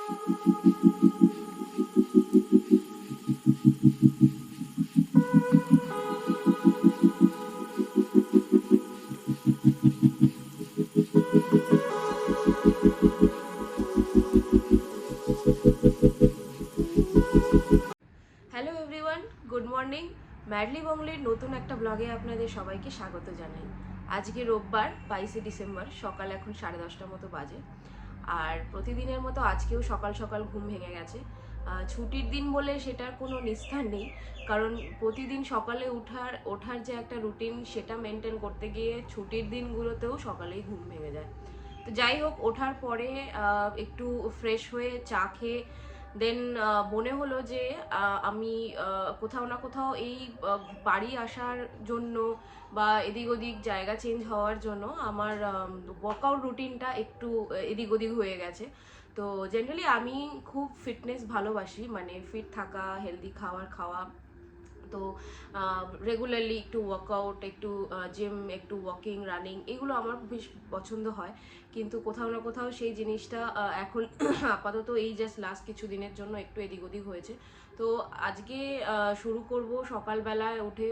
Hello everyone, good morning. Madly বংলের নতুন একটা ব্লগে আপনাদের সবাইকে স্বাগত জানাই। আজকে রোববার 22শে ডিসেম্বর, সকাল এখন 10:30 মতো বাজে। আর প্রতিদিনের মতো আজকেও সকাল সকাল ঘুম ভেঙে গেছে। ছুটির দিন বলে সেটার কোনো নিস্তার নেই, কারণ প্রতিদিন সকালে ওঠার যে একটা রুটিন সেটা মেনটেন করতে গিয়ে ছুটির দিনগুলোতেও সকালেই ঘুম ভেঙে যায়। তো যাই হোক, ওঠার পরে একটু ফ্রেশ হয়ে চা খেয়ে দেন মনে হলো যে আমি কোথাও না কোথাও এই বাড়ি আসার জন্য বা এদিক ওদিক জায়গা চেঞ্জ হওয়ার জন্য আমার ওয়ার্কআউট রুটিনটা একটু এদিক ওদিক হয়ে গেছে। তো জেনারেলি আমি খুব ফিটনেস ভালোবাসি, মানে ফিট থাকা, হেলদি খাওয়া। তো রেগুলারলি একটু ওয়ার্কআউট, একটু জিম, একটু ওয়াকিং, রানিং, এগুলো আমার বেশ পছন্দ হয়। কিন্তু কোথাও না কোথাও সেই জিনিসটা এখন আপাতত এই জাস্ট লাস্ট কিছু দিনের জন্য একটু এদিক ওদিক হয়েছে। তো আজকে শুরু করব সকালবেলায় উঠে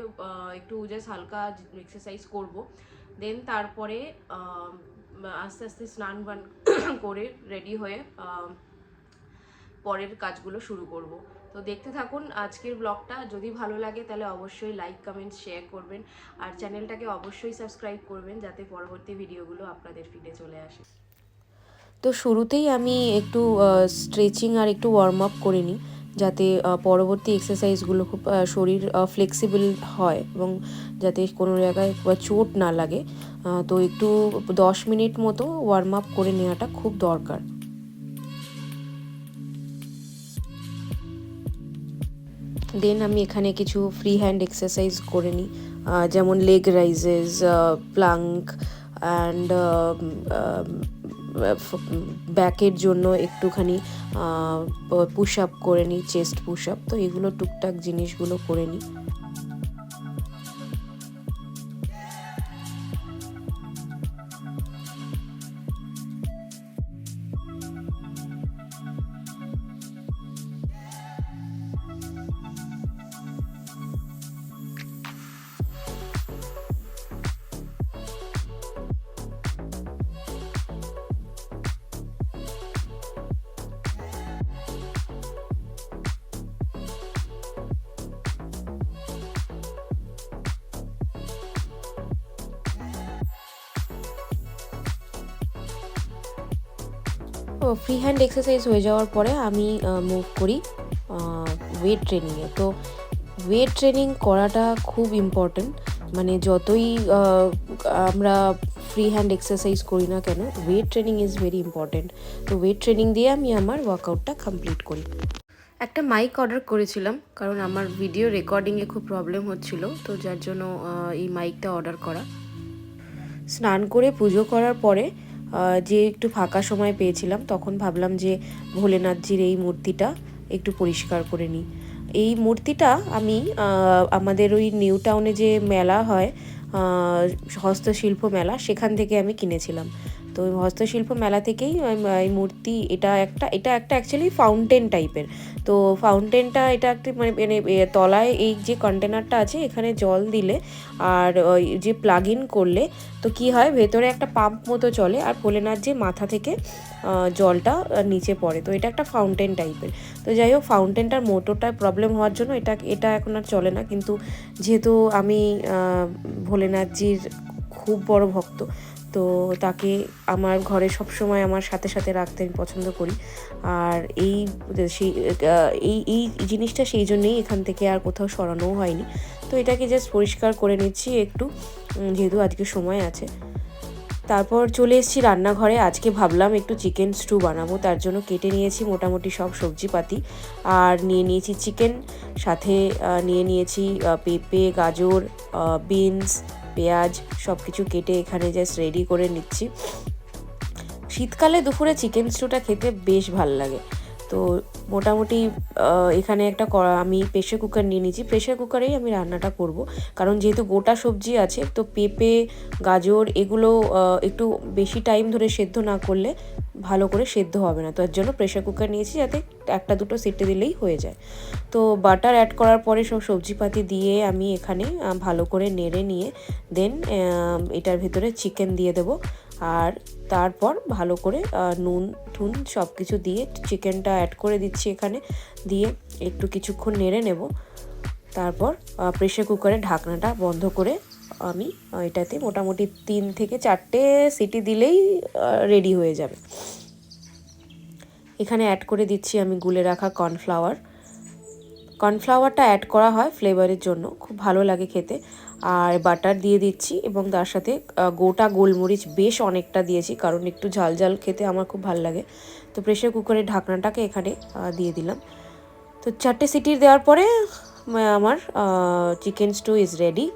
একটু জাস্ট হালকা এক্সারসাইজ করব। দেন তারপরে আস্তে আস্তে স্নান বান করে রেডি হয়ে পরের কাজগুলো শুরু করব। তো দেখতে থাকুন আজকের ব্লগটা। যদি ভালো লাগে তাহলে অবশ্যই লাইক, কমেন্ট, শেয়ার করবেন। আর চ্যানেলটাকে অবশ্যই সাবস্ক্রাইব করবেন যাতে পরবর্তী ভিডিওগুলো আপনাদের ফিডে চলে আসে। তো শুরুতেই আমি একটু স্ট্রেচিং আর একটু ওয়ার্ম আপ করে নিই, যাতে পরবর্তী এক্সারসাইজগুলো খুব শরীর ফ্লেক্সিবল হয় এবং যাতে কোনো জায়গায় চোট না লাগে। তো একটু 10 মিনিট মতো ওয়ার্ম আপ করে নেওয়াটা খুব দরকার। দেন আমি এখানে কিছু ফ্রি হ্যান্ড এক্সারসাইজ করে নিই, যেমন লেগ রাইজেস, প্লাঙ্ক অ্যান্ড ব্যাকের জন্য একটুখানি পুশ আপ করে নিই, চেস্ট পুশ আপ। তো এগুলো টুকটাক জিনিসগুলো করে নিই। ফ্রি হ্যান্ড এক্সারসাইজ হয়ে যাওয়ার পরে আমি মুভ করি ওয়েট ট্রেনিংয়ে। তো ওয়েট ট্রেনিং করাটা খুব ইম্পর্টেন্ট, মানে যতই আমরা ফ্রি হ্যান্ড এক্সারসাইজ করি না কেন, weight training is very important. তো ওয়েট ট্রেনিং দিয়ে আমি আমার ওয়ার্কআউটটা কমপ্লিট করি। একটা মাইক অর্ডার করেছিলাম, কারণ আমার ভিডিও রেকর্ডিংয়ে খুব প্রবলেম হচ্ছিল, তো যার জন্য এই মাইকটা অর্ডার করা। স্নান করে পুজো করার পরে যে একটু ফাঁকা সময় পেয়েছিলাম, তখন ভাবলাম যে ভোলেনাথজির এই মূর্তিটা একটু পরিষ্কার করে নিই। এই মূর্তিটা আমি আমাদের ওই নিউ টাউনে যে মেলা হয়, হস্তশিল্প মেলা, সেখান থেকে আমি কিনেছিলাম। তো হস্তশিল্প মেলা থেকেই এই মূর্তি, এটা একটা অ্যাকচুয়ালি ফাউন্টেন টাইপের। তো ফাউন্টেনটা এটা একটা মানে তলায় এই যে কন্টেনারটা আছে, এখানে জল দিলে আর ওই যে প্লাগ ইন করলে তো কি হয়, ভেতরে একটা পাম্প মতো চলে আর ভোলেনাথ যে মাথা থেকে জলটা নিচে পড়ে। তো এটা একটা ফাউন্টেন টাইপের। তো যাই হোক, ফাউন্টেনটার মোটরটার প্রবলেম হওয়ার জন্য এটা এখন আর চলে না, কিন্তু যেহেতু আমি ভোলেনাথজির খুব বড় ভক্ত, তো তাকে আমার ঘরে সবসময় আমার সাথে সাথে রাখতে আমি পছন্দ করি। আর এই জিনিসটা সেই জন্যেই এখান থেকে আর কোথাও সরানোও হয়নি। তো এটাকে জাস্ট পরিষ্কার করে নিচ্ছি একটু, যেহেতু আজকে সময় আছে। তারপর চলে এসেছি রান্নাঘরে। আজকে ভাবলাম একটু চিকেন স্টু বানাবো, তার জন্য কেটে নিয়েছি মোটামুটি সব সবজিপাতি। আর নিয়ে নিয়েছি চিকেন, সাথে নিয়ে নিয়েছি পেঁপে, গাজর, বিনস, পেঁয়াজ, সব কিছু কেটে এখানে জাস্ট রেডি করে নিচ্ছি। শীতকালে দুপুরে চিকেন স্টুটা খেতে বেশ ভাল লাগে। তো মোটামুটি এখানে একটা আমি প্রেশার কুকার নিয়ে নিয়েছি। প্রেশার কুকারেই আমি রান্নাটা করব, কারণ যেহেতু গোটা সবজি আছে, তো পেঁপে, গাজর এগুলো একটু বেশি টাইম ধরে সেদ্ধ না করলে ভালো করে সেদ্ধ হবে না। তো এর জন্য প্রেশার কুকার নিয়েছি যাতে একটা দুটো সিটি দিলেই হয়ে যায়। তো বাটার অ্যাড করার পরে সব সবজিপাতি দিয়ে আমি এখানে ভালো করে নেড়ে নিয়ে দেন এটার ভেতরে চিকেন দিয়ে দেব। আর তারপর ভালো করে নুন টুন সব কিছু দিয়ে চিকেনটা অ্যাড করে দিচ্ছি এখানে, দিয়ে একটু কিছুক্ষণ নেড়ে নেব। তারপর প্রেশার কুকারের ঢাকনাটা বন্ধ করে আমি এটাতে মোটামুটি 3 থেকে 4টে সিটি দিলেই রেডি হয়ে যাবে। এখানে অ্যাড করে দিচ্ছি আমি গুলে রাখা কর্নফ্লাওয়ারটা অ্যাড করা হয় ফ্লেভারের জন্য, খুব ভালো লাগে খেতে। আর বাটার দিয়ে দিচ্ছি এবং তার সাথে গোটা গোলমরিচ বেশ অনেকটা দিয়েছি, কারণ একটু ঝাল ঝাল খেতে আমার খুব ভালো লাগে। তো প্রেশার কুকারের ঢাকনাটাকে এখানে দিয়ে দিলাম। তো 4টে সিটি দেওয়ার পরে আমার চিকেন স্টু ইজ রেডি।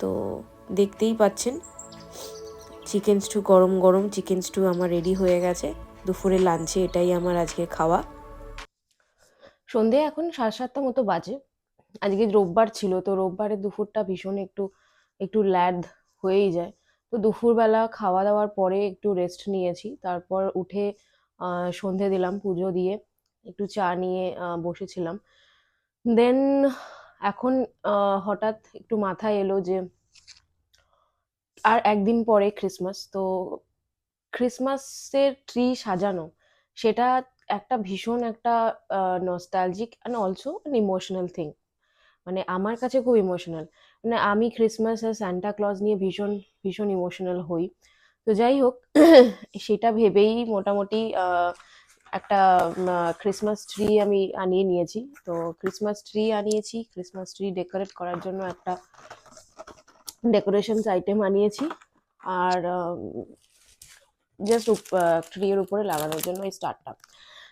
তো দেখতেই পাচ্ছেন চিকেন স্টু, গরম গরম চিকেন স্টু আমার রেডি হয়ে গেছে। দুপুরের লাঞ্চে এটাই আমার আজকে খাওয়া। সন্ধে এখন 7:30 মতো বাজে। আজকে রোববার ছিল, তো রোববারের দুপুরটা ভীষণ একটু একটু ল্যাদ হয়েই যায়। তো দুপুরবেলা খাওয়া দাওয়ার পরে একটু রেস্ট নিয়েছি, তারপর উঠে সন্ধে দিলাম পুজো দিয়ে, একটু চা নিয়ে বসেছিলাম। দেন এখন হঠাৎ একটু মাথায় এলো যে আর একদিন পরে ক্রিসমাস। তো ক্রিসমাসের ট্রি সাজানো, সেটা একটা ভীষণ একটা nostalgic and also an emotional thing. মানে আমার কাছে খুব ইমোশনাল। মানে আমি ক্রিসমাস আর সান্টা ক্লজ নিয়ে ভীষণ ভীষণ ইমোশনাল হই। তো যাই হোক, সেটা ভেবেই মোটামুটি একটা ক্রিসমাস ট্রি আমি আনিয়ে নিয়েছি। তো ক্রিসমাস ট্রি ডেকোরেট করার জন্য একটা ডেকোরেশনস আইটেম আনিয়েছি। আর জাস্ট ট্রির উপরে লাগানোর জন্য এই স্টারটা।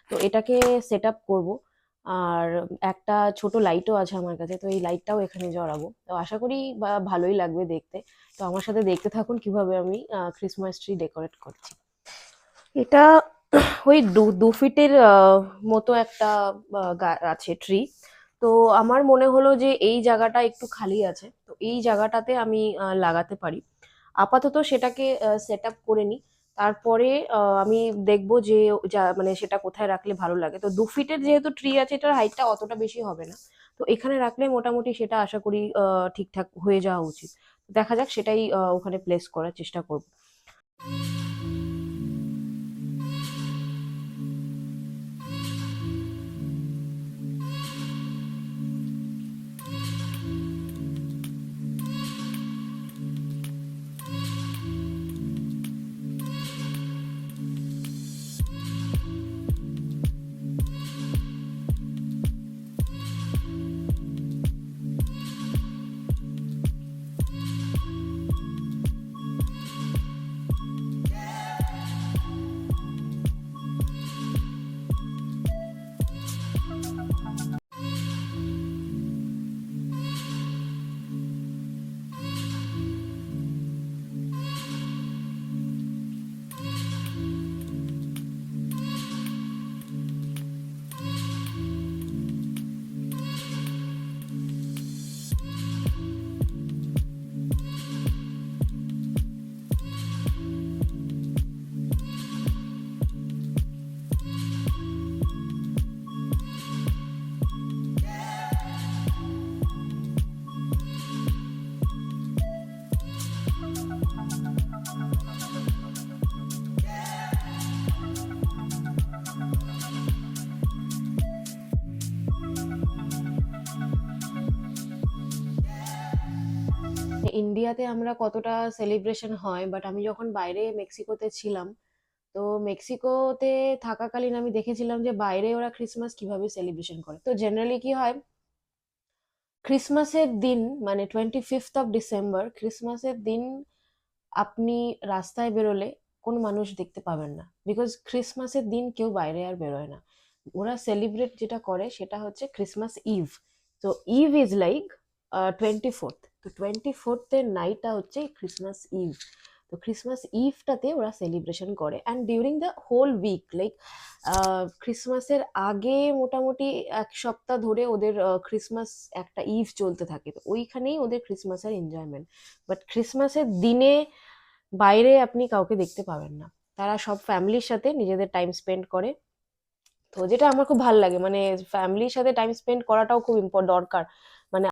তো এটাকে সেট আপ করবো। আর একটা ছোট লাইটও আছে আমার কাছে, তো এই লাইটটাও এখানে জড়াবো। তো আশা করি ভালোই লাগবে দেখতে। তো আমার সাথে দেখতে থাকুন কিভাবে আমি ক্রিসমাস ট্রি ডেকোরেট করছি। এটা ওই 2 ফিটের মতো একটা আছে ট্রি। তো আমার মনে হলো যে এই জায়গাটা একটু খালি আছে, তো এই জায়গাটাতে আমি লাগাতে পারি। আপাতত সেটাকে সেট আপ করে নিই। তারপরে আমি দেখবো যে মানে সেটা কোথায় রাখলে ভালো লাগে। তো 2 ফিটের যেহেতু ট্রি আছে, এটার হাইটটা অতটা বেশি হবে না। তো এখানে রাখলে মোটামুটি সেটা আশা করি ঠিকঠাক হয়ে যাওয়া উচিত। দেখা যাক, সেটাই ওখানে প্লেস করার চেষ্টা করবো। ইন্ডিয়াতে আমরা কতটা সেলিব্রেশন হয়, বাট আমি যখন বাইরে মেক্সিকোতে ছিলাম, তো মেক্সিকোতে থাকাকালীন আমি দেখেছিলাম যে বাইরে ওরা ক্রিসমাস কিভাবে সেলিব্রেশন করে। তো জেনারেলি কি হয়, ক্রিসমাসের দিন মানে 25th of December, ক্রিসমাসের দিন আপনি রাস্তায় বেরোলে কোনো মানুষ দেখতে পাবেন না, বিকজ ক্রিসমাসের দিন কেউ বাইরে আর বেরোয় না। ওরা সেলিব্রেট যেটা করে সেটা হচ্ছে ক্রিসমাস ইভ। তো ইভ ইজ লাইক 24th। তো 24th-এর নাইটটা হচ্ছে ক্রিসমাস ইভ। তো ক্রিসমাস ইভটাতে ওরা সেলিব্রেশন করে, and during the whole week, like ক্রিসমাসের আগে মোটামুটি 1 সপ্তাহ ধরে ওদের ক্রিসমাস একটা ইভ চলতে থাকে। তো ওইখানেই ওদের ক্রিসমাসের এনজয়মেন্ট। বাট ক্রিসমাসের দিনে বাইরে আপনি কাউকে দেখতে পাবেন না। তারা সব ফ্যামিলির সাথে নিজেদের টাইম স্পেন্ড করে। তো যেটা আমার খুব ভালো লাগে, মানে ফ্যামিলির সাথে টাইম স্পেন্ড করাটাও খুব দরকার। মানে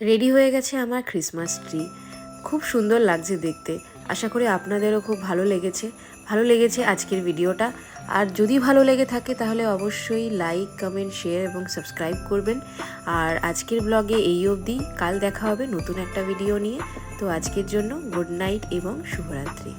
রেডি হয়ে গেছে আমার ক্রিসমাস ট্রি, খুব সুন্দর লাগছে দেখতে। আশা করি আপনাদেরও খুব ভালো লেগেছে আজকের ভিডিওটা। আর যদি ভালো লেগে থাকে তাহলে অবশ্যই লাইক, কমেন্ট, শেয়ার এবং সাবস্ক্রাইব করবেন। আর আজকের ব্লগে এই অবধি, কাল দেখা হবে নতুন একটা ভিডিও নিয়ে। তো আজকের জন্য গুড নাইট এবং শুভরাত্রি।